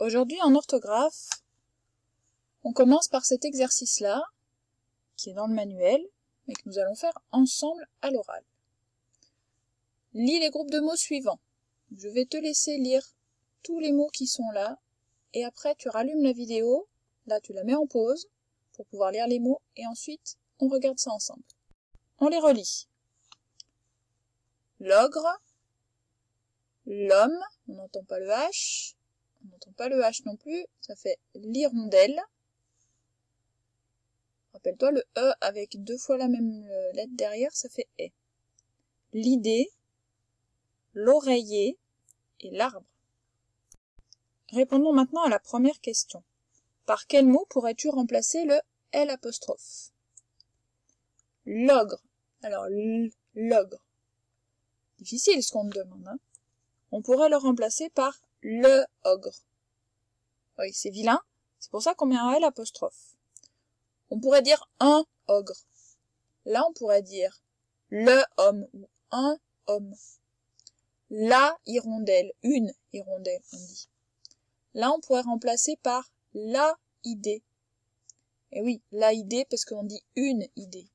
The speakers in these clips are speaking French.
Aujourd'hui en orthographe, on commence par cet exercice-là, qui est dans le manuel, mais que nous allons faire ensemble à l'oral. Lis les groupes de mots suivants. Je vais te laisser lire tous les mots qui sont là, et après tu rallumes la vidéo, là tu la mets en pause, pour pouvoir lire les mots, et ensuite on regarde ça ensemble. On les relit. L'ogre, l'homme, on n'entend pas le H, on n'entend pas le H non plus, ça fait l'hirondelle. Rappelle-toi, le E avec deux fois la même lettre derrière, ça fait E. L'idée, l'oreiller et l'arbre. Répondons maintenant à la première question. Par quel mot pourrais-tu remplacer le L'? L'ogre. Alors, l'ogre. Difficile ce qu'on te demande, hein. On pourrait le remplacer par le ogre. Oui, c'est vilain. C'est pour ça qu'on met un L'. On pourrait dire un ogre. Là, on pourrait dire le homme ou un homme. La hirondelle, une hirondelle, on dit. Là, on pourrait remplacer par la idée. Et oui, la idée, parce qu'on dit une idée.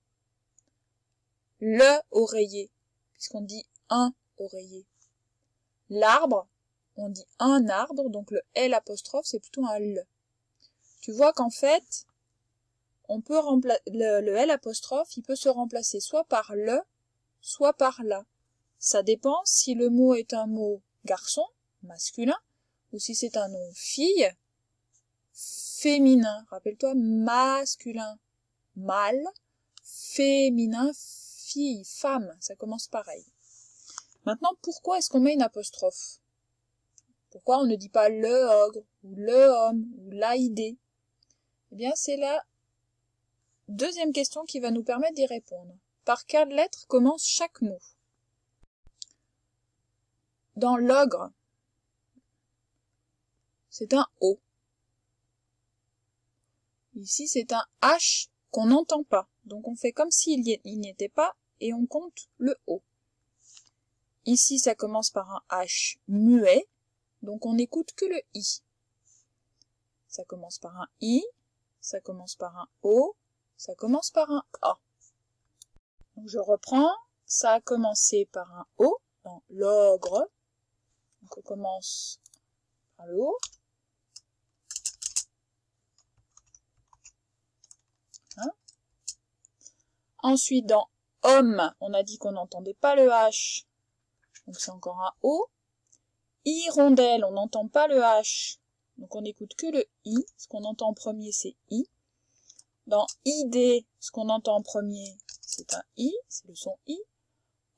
Le oreiller, puisqu'on dit un oreiller. L'arbre, on dit un arbre, donc le L', c'est plutôt un L. Tu vois qu'en fait, on peut le L', il peut se remplacer soit par le, soit par la. Ça dépend si le mot est un mot garçon, masculin, ou si c'est un nom fille, féminin. Rappelle-toi, masculin, mâle, féminin, fille, femme. Ça commence pareil. Maintenant, pourquoi est-ce qu'on met une apostrophe? Pourquoi on ne dit pas le ogre, ou le homme, ou la idée? Eh bien, c'est la deuxième question qui va nous permettre d'y répondre. Par quelle lettre commence chaque mot? Dans l'ogre, c'est un O. Ici, c'est un H qu'on n'entend pas. Donc, on fait comme s'il n'y était pas et on compte le O. Ici, ça commence par un H muet, donc on n'écoute que le I. Ça commence par un I, ça commence par un O, ça commence par un A. Donc, je reprends, ça a commencé par un O, dans l'ogre. Donc, on commence par le O. Hein? Ensuite, dans homme, on a dit qu'on n'entendait pas le H, donc c'est encore un O. Hirondelle, on n'entend pas le H, donc on n'écoute que le I. Ce qu'on entend en premier, c'est I. Dans idée, ce qu'on entend en premier, c'est un I, c'est le son I.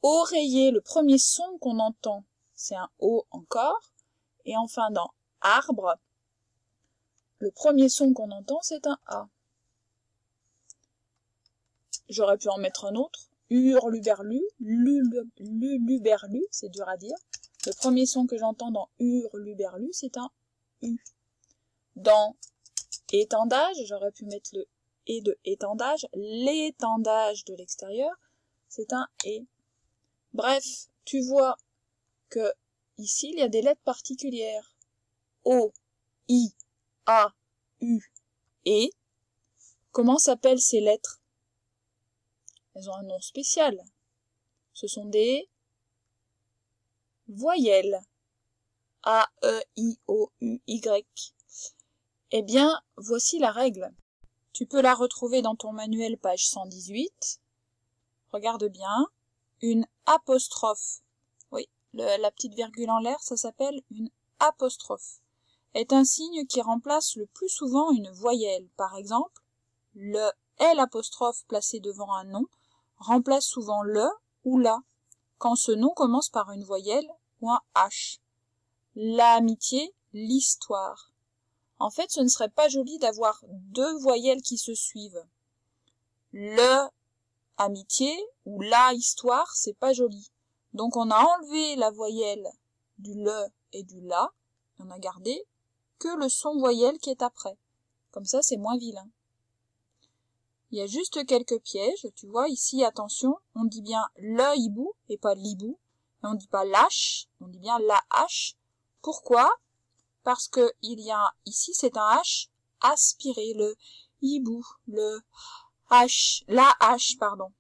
Oreiller, le premier son qu'on entend, c'est un O encore. Et enfin, dans arbre, le premier son qu'on entend, c'est un A. J'aurais pu en mettre un autre. Hurluberlu, luluberlu, c'est dur à dire. Le premier son que j'entends dans hurluberlu, c'est un U. Dans étendage, j'aurais pu mettre le E de étendage. L'étendage de l'extérieur, c'est un E. Bref, tu vois que ici, il y a des lettres particulières. O, I, A, U, E. Comment s'appellent ces lettres? Elles ont un nom spécial. Ce sont des voyelles. A, E, I, O, U, Y. Eh bien, voici la règle. Tu peux la retrouver dans ton manuel, page 118. Regarde bien. Une apostrophe. Oui, la petite virgule en l'air, ça s'appelle une apostrophe. Est un signe qui remplace le plus souvent une voyelle. Par exemple, le L' placé devant un nom remplace souvent le ou la, quand ce nom commence par une voyelle ou un H. L'amitié, l'histoire. En fait, ce ne serait pas joli d'avoir deux voyelles qui se suivent. Le amitié ou la histoire, c'est pas joli. Donc on a enlevé la voyelle du le et du la, et on a gardé que le son voyelle qui est après. Comme ça, c'est moins vilain. Il y a juste quelques pièges, tu vois, ici, attention, on dit bien le hibou et pas l'hibou, et on dit pas l'H, on dit bien la H. Pourquoi? parce que il y a ici, c'est un H aspiré, le hibou, la H, pardon.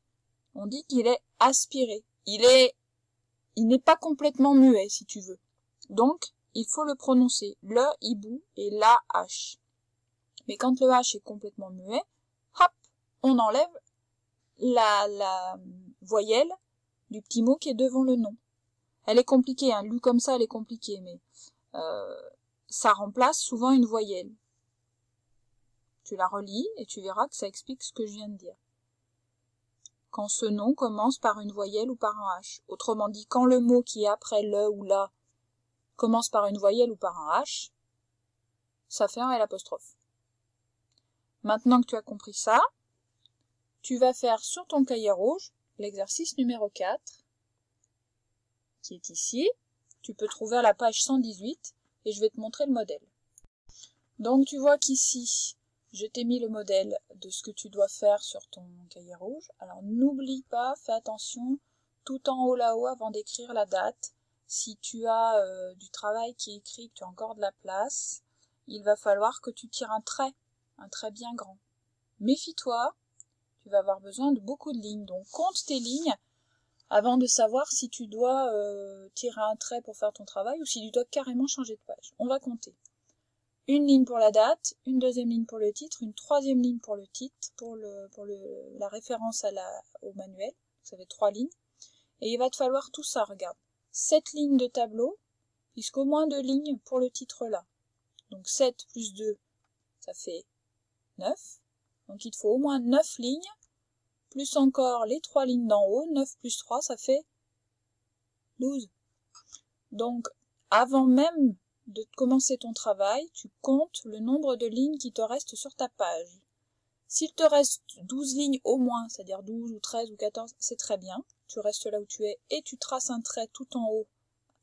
On dit qu'il est aspiré. Il n'est pas complètement muet, si tu veux. Donc, il faut le prononcer, le hibou et la H. Mais quand le H est complètement muet, hop, on enlève la voyelle du petit mot qui est devant le nom. Elle est compliquée, hein, lue comme ça, elle est compliquée, mais ça remplace souvent une voyelle. Tu la relis et tu verras que ça explique ce que je viens de dire. Quand ce nom commence par une voyelle ou par un H. Autrement dit, quand le mot qui est après le ou la commence par une voyelle ou par un H, ça fait un L'. Maintenant que tu as compris ça, tu vas faire sur ton cahier rouge l'exercice numéro 4, qui est ici. Tu peux trouver à la page 118 et je vais te montrer le modèle. Donc tu vois qu'ici, je t'ai mis le modèle de ce que tu dois faire sur ton cahier rouge. Alors n'oublie pas, fais attention, tout en haut là-haut, avant d'écrire la date. Si tu as du travail qui est écrit, que tu as encore de la place, il va falloir que tu tires un trait bien grand. Méfie-toi, tu vas avoir besoin de beaucoup de lignes. Donc compte tes lignes avant de savoir si tu dois tirer un trait pour faire ton travail ou si tu dois carrément changer de page. On va compter. Une ligne pour la date, une deuxième ligne pour le titre, une troisième ligne pour le titre, pour la référence au manuel. Ça fait 3 lignes. Et il va te falloir tout ça, regarde. 7 lignes de tableau, puisqu'au moins 2 lignes pour le titre là. Donc 7 plus 2, ça fait 9. Donc il te faut au moins 9 lignes, plus encore les 3 lignes d'en haut. 9 plus 3, ça fait 12. Donc avant même de commencer ton travail, tu comptes le nombre de lignes qui te restent sur ta page. S'il te reste 12 lignes au moins, c'est-à-dire 12 ou 13 ou 14, c'est très bien. Tu restes là où tu es et tu traces un trait tout en haut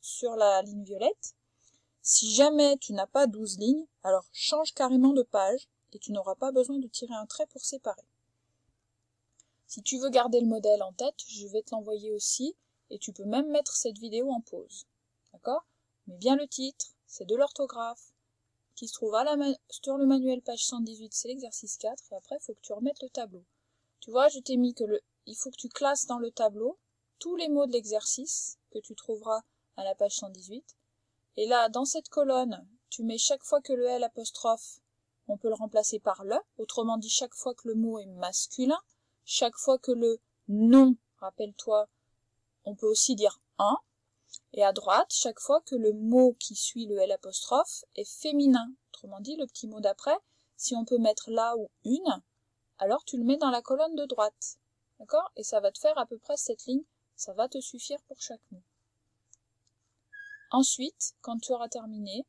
sur la ligne violette. Si jamais tu n'as pas 12 lignes, alors change carrément de page et tu n'auras pas besoin de tirer un trait pour séparer. Si tu veux garder le modèle en tête, je vais te l'envoyer aussi et tu peux même mettre cette vidéo en pause. D'accord ? Mets bien le titre, c'est de l'orthographe, qui se trouve sur le manuel page 118, c'est l'exercice 4, et après il faut que tu remettes le tableau. Tu vois, je t'ai mis il faut que tu classes dans le tableau tous les mots de l'exercice que tu trouveras à la page 118. Et là, dans cette colonne, tu mets chaque fois que le L', on peut le remplacer par le, autrement dit chaque fois que le mot est masculin, chaque fois que le nom, rappelle-toi, on peut aussi dire un, et à droite, chaque fois que le mot qui suit le L' est féminin, autrement dit le petit mot d'après, si on peut mettre là ou une, alors tu le mets dans la colonne de droite. D'accord ? Et ça va te faire à peu près cette ligne, ça va te suffire pour chaque mot. Ensuite, quand tu auras terminé,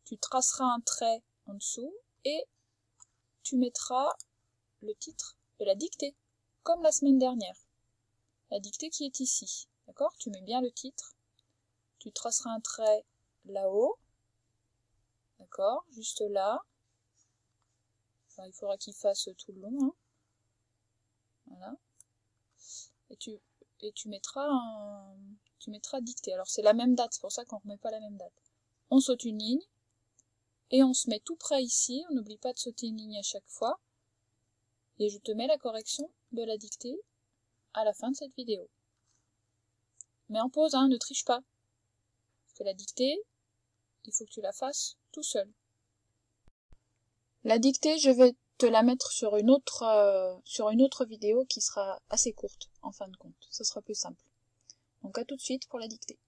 tu traceras un trait en dessous et tu mettras le titre de la dictée, comme la semaine dernière. La dictée qui est ici. D'accord ? Tu mets bien le titre. Tu traceras un trait là-haut. D'accord ? Juste là. Enfin, il faudra qu'il fasse tout le long. Hein. Voilà. Et tu mettras dictée. Alors c'est la même date, c'est pour ça qu'on ne remet pas la même date. On saute une ligne. Et on se met tout près ici. On n'oublie pas de sauter une ligne à chaque fois. Et je te mets la correction de la dictée à la fin de cette vidéo. Mais en pause, hein, ne triche pas. Parce que la dictée, il faut que tu la fasses tout seul. La dictée, je vais te la mettre sur une autre vidéo qui sera assez courte, en fin de compte. Ça sera plus simple. Donc à tout de suite pour la dictée.